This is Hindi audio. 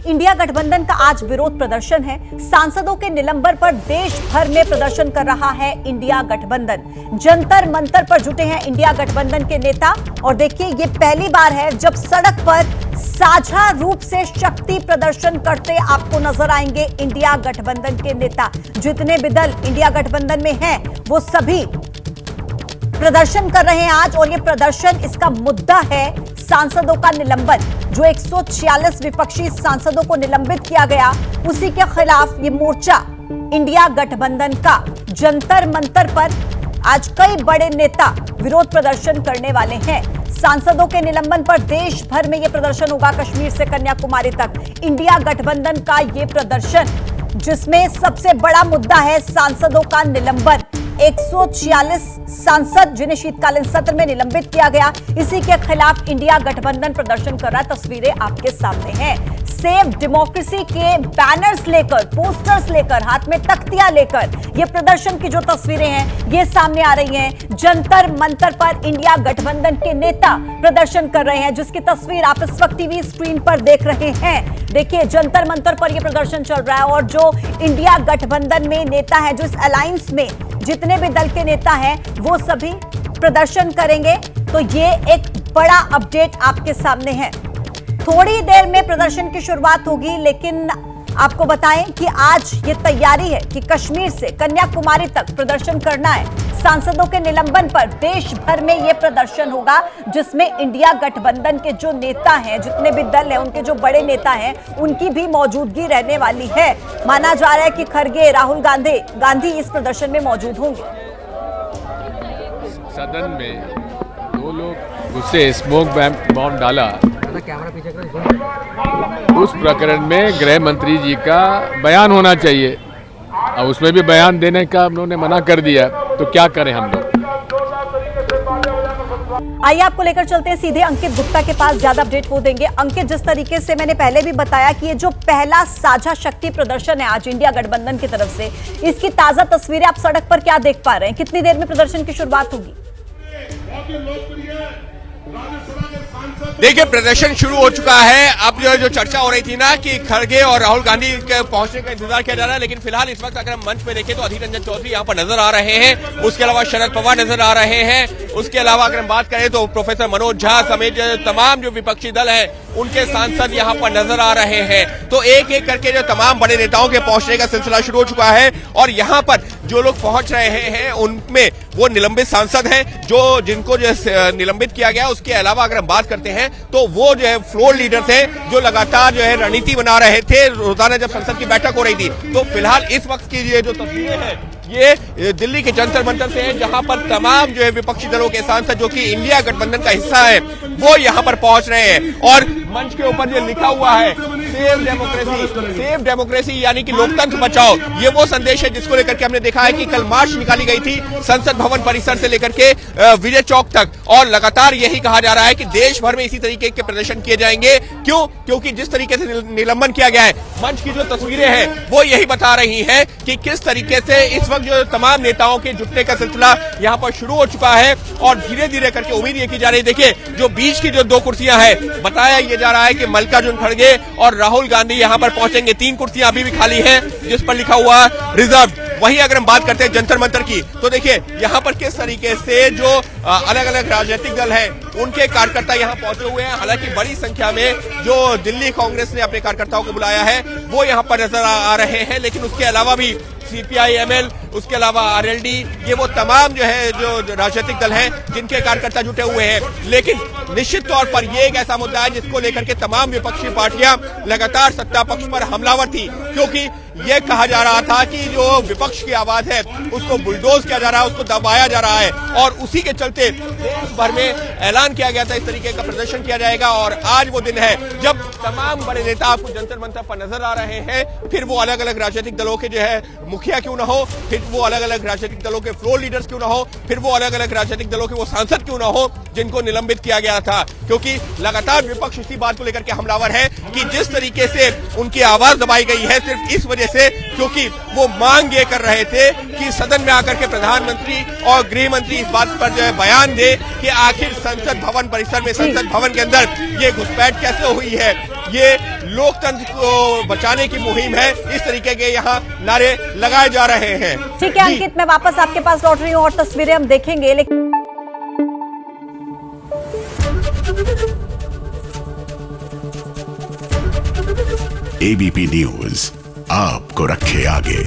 इंडिया गठबंधन का आज विरोध प्रदर्शन है। सांसदों के निलंबन पर देश भर में प्रदर्शन कर रहा है इंडिया गठबंधन। जंतर मंतर पर जुटे हैं इंडिया गठबंधन के नेता और देखिए ये पहली बार है जब सड़क पर साझा रूप से शक्ति प्रदर्शन करते आपको नजर आएंगे इंडिया गठबंधन के नेता। जितने भी दल इंडिया गठबंधन में हैं वो सभी प्रदर्शन कर रहे हैं आज और ये प्रदर्शन इसका मुद्दा है सांसदों का निलंबन। जो 146 विपक्षी सांसदों को निलंबित किया गया उसी के खिलाफ ये मोर्चा इंडिया गठबंधन का जंतर मंतर पर आज कई बड़े नेता विरोध प्रदर्शन करने वाले हैं। सांसदों के निलंबन पर देश भर में यह प्रदर्शन होगा, कश्मीर से कन्याकुमारी तक। इंडिया गठबंधन का यह प्रदर्शन जिसमें सबसे बड़ा मुद्दा है सांसदों का निलंबन। 146 सांसद जिन्हें शीतकालीन सत्र में निलंबित किया गया, इसी के खिलाफ इंडिया गठबंधन प्रदर्शन कर रहा है। तस्वीरें आपके सामने हैं। सेव डेमोक्रेसी के बैनर्स लेकर, पोस्टर्स लेकर, हाथ में तख्तियां लेकर ये प्रदर्शन की जो तस्वीरें हैं ये सामने आ रही हैं। जंतर मंतर पर इंडिया गठबंधन के नेता प्रदर्शन कर रहे हैं, जिसकी तस्वीर आप इस वक्त टीवी स्क्रीन पर देख रहे हैं। देखिए जंतर मंतर पर यह प्रदर्शन चल रहा है और जो इंडिया गठबंधन में नेता है, जो इस अलायंस में जितने भी दल के नेता हैं वो सभी प्रदर्शन करेंगे। तो ये एक बड़ा अपडेट आपके सामने है। थोड़ी देर में प्रदर्शन की शुरुआत होगी, लेकिन आपको बताएं कि आज ये तैयारी है कि कश्मीर से कन्याकुमारी तक प्रदर्शन करना है। सांसदों के निलंबन पर देश भर में यह प्रदर्शन होगा, जिसमें इंडिया गठबंधन के जो नेता हैं, जितने भी दल हैं, उनके जो बड़े नेता हैं, उनकी भी मौजूदगी रहने वाली है। माना जा रहा है कि खड़गे, राहुल गांधी इस प्रदर्शन में मौजूद होंगे। सदन में दो लोग घुसे, स्मोक बॉम्ब डाला, उस प्रकरण में गृह मंत्री जी का बयान होना चाहिए और उसमें भी बयान देने का उन्होंने मना कर दिया, तो क्या करें हम लोग। आइए आपको लेकर चलते हैं सीधे अंकित गुप्ता के पास, ज्यादा अपडेट वो देंगे। अंकित, जिस तरीके से मैंने पहले भी बताया कि ये जो पहला साझा शक्ति प्रदर्शन है आज इंडिया गठबंधन की तरफ से, इसकी ताजा तस्वीरें आप सड़क पर क्या देख पा रहे हैं? कितनी देर में प्रदर्शन की शुरुआत होगी? देखिए प्रदर्शन शुरू हो चुका है। अब जो चर्चा हो रही थी ना कि खड़गे और राहुल गांधी के पहुंचने का इंतजार किया जा रहा है, लेकिन फिलहाल इस वक्त अगर हम मंच में देखें तो अधीर रंजन चौधरी यहां पर नजर आ रहे हैं, उसके अलावा शरद पवार नजर आ रहे हैं, उसके अलावा अगर हम बात करें तो प्रोफेसर मनोज झा समेत तमाम जो विपक्षी दल हैं उनके सांसद यहां पर नजर आ रहे हैं। तो एक एक करके जो तमाम बड़े नेताओं के पहुंचने का सिलसिला शुरू हो चुका है और यहां पर जो लोग पहुंच रहे हैं उनमें वो निलंबित सांसद हैं, जिनको जो निलंबित किया गया। उसके अलावा अगर हम बात करते हैं तो वो जो है फ्लोर लीडर्स हैं, जो लगातार जो है रणनीति बना रहे थे रोजाना जब संसद की बैठक हो रही थी। तो फिलहाल इस वक्त की ये जो तस्वीरें हैं ये दिल्ली के जंतर मंतर से है, जहां पर तमाम जो है विपक्षी दलों के सांसद जो कि इंडिया गठबंधन का हिस्सा है वो यहां पर पहुंच रहे हैं। और मंच के ऊपर जो लिखा हुआ है सेव डेमोक्रेसी यानी कि लोकतंत्र बचाओ, ये वो संदेश है जिसको लेकर के हमने देखा है कि कल मार्च निकाली गई थी संसद भवन परिसर से लेकर के विजय चौक तक, और लगातार यही कहा जा रहा है कि देश भर में इसी तरीके के प्रदर्शन किए जाएंगे। क्यों? क्योंकि जिस तरीके से निलंबन किया गया है, मंच की जो तस्वीरें हैं वो यही बता रही है कि किस तरीके से इस वक्त जो तमाम नेताओं के जुटने का सिलसिला यहाँ पर शुरू हो चुका है और धीरे धीरे करके उम्मीद ये की जा रही है। देखिए जो बीच की जो दो कुर्सियां हैं, बताया ये जा रहा है कि मल्लिकार्जुन खड़गे और राहुल गांधी यहाँ पर पहुंचेंगे। 3 कुर्सियां अभी भी खाली हैं जिस पर लिखा हुआ रिजर्व। वहीं अगर हम बात करते हैं जंतर मंतर की, तो देखिए यहाँ पर किस तरीके से जो अलग अलग राजनीतिक दल हैं उनके कार्यकर्ता यहाँ पहुंचे हुए हैं। हालांकि बड़ी संख्या में जो दिल्ली कांग्रेस ने अपने कार्यकर्ताओं को बुलाया है वो यहाँ पर नजर आ रहे हैं, लेकिन उसके अलावा भी CPI-ML, उसके अलावा RLD, ये वो तमाम जो है जो राजनीतिक दल हैं जिनके कार्यकर्ता जुटे हुए हैं। लेकिन निश्चित तौर पर ये एक ऐसा मुद्दा है जिसको लेकर के तमाम विपक्षी पार्टियां लगातार सत्ता पक्ष पर हमलावर थी, क्योंकि ये कहा जा रहा था कि जो विपक्ष की आवाज है उसको बुलडोज किया जा रहा है, उसको दबाया जा रहा है, और उसी के चलते देश भर में ऐलान किया गया था इस तरीके का प्रदर्शन किया जाएगा। और आज वो दिन है जब तमाम बड़े नेता आपको जंतर मंतर पर नजर आ रहे हैं। फिर वो अलग अलग राजनीतिक दलों के जो है मुखिया क्यों ना हो, फिर वो अलग अलग राजनीतिक दलों के फ्लोर लीडर्स क्यों ना हो, फिर वो अलग अलग राजनीतिक दलों के वो सांसद क्यों ना हो जिनको निलंबित किया गया था, क्योंकि लगातार विपक्ष इसी बात को लेकर के हमलावर है कि जिस तरीके से उनकी आवाज दबाई गई है सिर्फ इस वजह से क्योंकि वो मांग ये कर रहे थे कि सदन में आकर के प्रधानमंत्री और गृह मंत्री इस बात पर जो है बयान दे कि आखिर संसद भवन परिसर में, संसद भवन के अंदर ये घुसपैठ कैसे हुई है। ये लोकतंत्र को बचाने की मुहिम है। इस तरीके के यहाँ नारे लगाए जा रहे हैं। ठीक है अंकित, मैं वापस आपके पास लौट रही हूँ और तस्वीरें हम देखेंगे, लेकिन एबीपी न्यूज आपको रखे आगे।